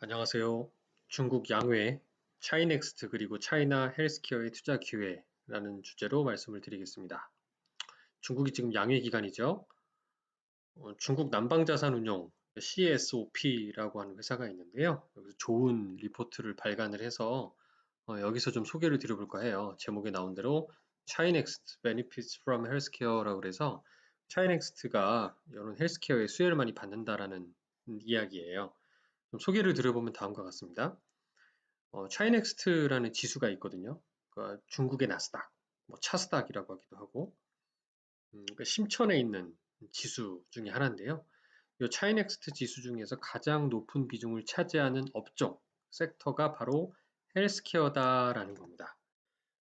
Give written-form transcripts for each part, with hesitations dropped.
안녕하세요. 중국 양회, 차이넥스트 그리고 차이나 헬스케어의 투자 기회라는 주제로 말씀을 드리겠습니다. 중국이 지금 양회 기간이죠. 중국 남방자산운용 CSOP라고 하는 회사가 있는데요. 여기서 좋은 리포트를 발간을 해서 여기서 좀 소개를 드려볼까 해요. 제목에 나온 대로 차이넥스트 Benefits from Healthcare라고 그래서 차이넥스트가 이런 헬스케어의 수혜를 많이 받는다라는 이야기예요. 좀 소개를 드려보면 다음과 같습니다. 차이넥스트라는 지수가 있거든요. 그러니까 중국의 나스닥, 뭐 차스닥이라고 하기도 하고, 그러니까 심천에 있는 지수 중에 하나인데요. 이 차이넥스트 지수 중에서 가장 높은 비중을 차지하는 업종, 섹터가 바로 헬스케어다라는 겁니다.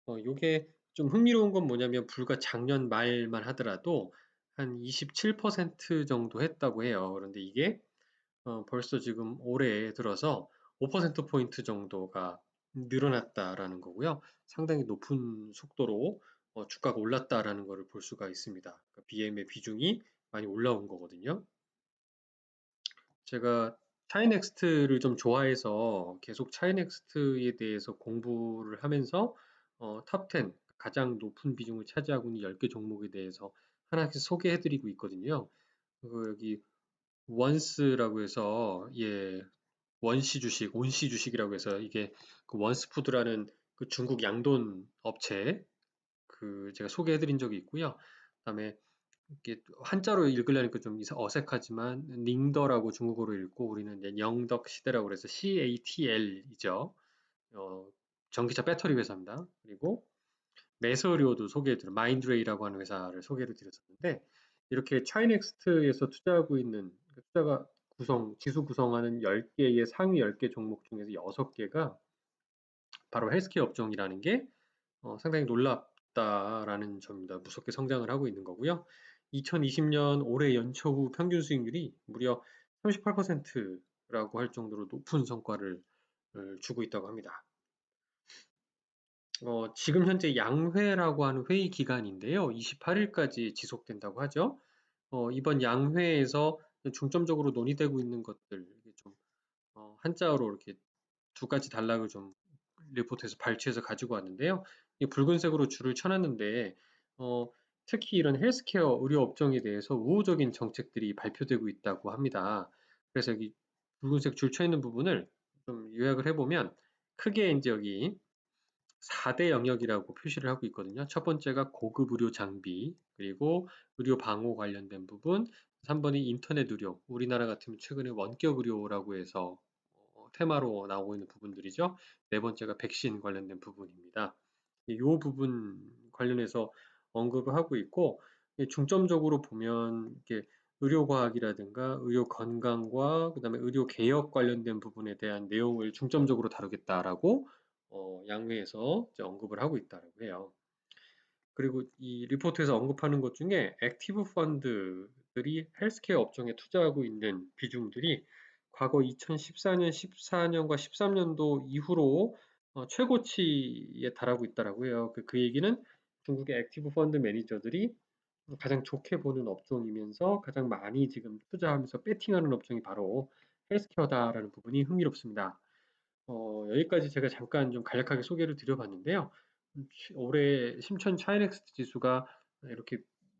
요게 좀 흥미로운 건 뭐냐면 불과 작년 말만 하더라도 한 27% 정도 했다고 해요. 그런데 이게 벌써 지금 올해 들어서 5%포인트 정도가 늘어났다라는 거고요. 상당히 높은 속도로 주가가 올랐다라는 것을 볼 수가 있습니다. 그러니까 BM의 비중이 많이 올라온 거거든요. 제가 차이넥스트를 좀 좋아해서 계속 차이넥스트에 대해서 공부를 하면서 탑10 가장 높은 비중을 차지하고 있는 10개 종목에 대해서 하나씩 소개해드리고 있거든요. 그리고 여기 원스라고 해서 원시 주식, 온시 주식이라고 해서 이게 그 원스푸드라는 그 중국 양돈 업체 그 제가 소개해드린 적이 있고요. 그다음에 이게 한자로 읽으려니까 좀 어색하지만 닝더라고 중국어로 읽고 우리는 이제 영덕 시대라고 그래서 CATL이죠. 전기차 배터리 회사입니다. 그리고 매서류도 소개해드린 마인드레이라고 하는 회사를 소개를 드렸었는데 이렇게 차이넥스트에서 투자하고 있는 그 투자가 지수 구성하는 10개의 상위 10개 종목 중에서 6개가 바로 헬스케어 업종이라는 게 상당히 놀랍다라는 점입니다. 무섭게 성장을 하고 있는 거고요. 2020년 올해 연초 후 평균 수익률이 무려 38%라고 할 정도로 높은 성과를 주고 있다고 합니다. 지금 현재 양회라고 하는 회의 기간인데요. 28일까지 지속된다고 하죠. 이번 양회에서 중점적으로 논의되고 있는 것들, 이게 좀, 한자어로 이렇게 두 가지 단락을 좀 리포트에서 발췌해서 가지고 왔는데요. 이 붉은색으로 줄을 쳐놨는데, 어, 특히 이런 헬스케어 의료 업종에 대해서 우호적인 정책들이 발표되고 있다고 합니다. 그래서 여기 붉은색 줄 쳐 있는 부분을 좀 요약을 해보면, 크게 이제 여기 4대 영역이라고 표시를 하고 있거든요. 첫 번째가 고급 의료 장비, 그리고 의료 방호 관련된 부분, 3번이 인터넷 의료, 우리나라 같으면 최근에 원격 의료라고 해서 테마로 나오고 있는 부분들이죠. 네 번째가 백신 관련된 부분입니다. 이 부분 관련해서 언급을 하고 있고, 중점적으로 보면 이렇게 의료과학이라든가 의료 건강과 그다음에 의료 개혁 관련된 부분에 대한 내용을 중점적으로 다루겠다라고 양회에서 이제 언급을 하고 있다고 해요. 그리고 이 리포트에서 언급하는 것 중에 액티브 펀드들이 헬스케어 업종에 투자하고 있는 비중들이 과거 2014년, 14년과 13년도 이후로 최고치에 달하고 있다라고 해요. 그 얘기는 중국의 액티브 펀드 매니저들이 가장 좋게 보는 업종이면서 가장 많이 지금 투자하면서 배팅하는 업종이 바로 헬스케어다라는 부분이 흥미롭습니다. 여기까지 제가 잠깐 좀 간략하게 소개를 드려봤는데요. 올해 심천 차이넥스트 지수가 이렇게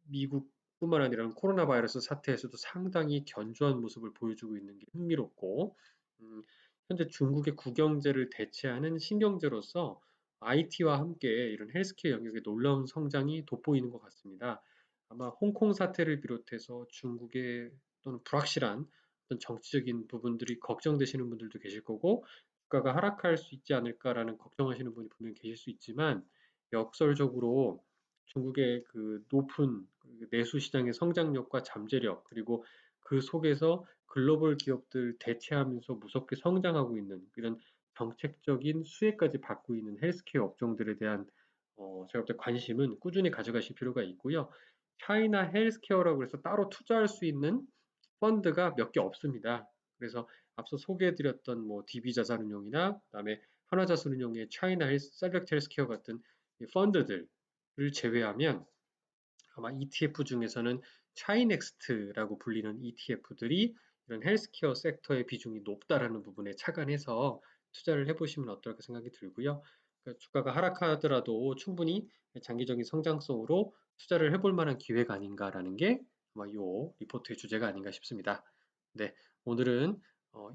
미국뿐만 아니라 코로나 바이러스 사태에서도 상당히 견조한 모습을 보여주고 있는 게 흥미롭고, 음, 현재 중국의 국영제를 대체하는 신경제로서 IT와 함께 이런 헬스케어 영역의 놀라운 성장이 돋보이는 것 같습니다. 아마 홍콩 사태를 비롯해서 중국의 또는 불확실한 어떤 정치적인 부분들이 걱정되시는 분들도 계실 거고, 주가가 하락할 수 있지 않을까라는 걱정하시는 분이 분명히 계실 수 있지만 역설적으로 중국의 그 높은 그 내수 시장의 성장력과 잠재력 그리고 그 속에서 글로벌 기업들 대체하면서 무섭게 성장하고 있는 이런 정책적인 수혜까지 받고 있는 헬스케어 업종들에 대한 제가 볼 때 관심은 꾸준히 가져가실 필요가 있고요. 차이나 헬스케어라고 해서 따로 투자할 수 있는 펀드가 몇 개 없습니다. 그래서 앞서 소개해드렸던 뭐 DB자산운용이나 그다음에 한화자산운용의 차이나 셀렉트 헬스케어 같은 이 펀드들을 제외하면 아마 ETF 중에서는 차이넥스트라고 불리는 ETF들이 이런 헬스케어 섹터의 비중이 높다라는 부분에 착안해서 투자를 해보시면 어떨까 생각이 들고요. 그러니까 주가가 하락하더라도 충분히 장기적인 성장성으로 투자를 해볼 만한 기회가 아닌가라는 게 아마 요 리포트의 주제가 아닌가 싶습니다. 네, 오늘은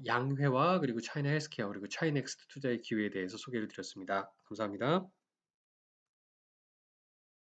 양회와 그리고 차이나 헬스케어 그리고 차이넥스트 투자의 기회에 대해서 소개를 드렸습니다. 감사합니다.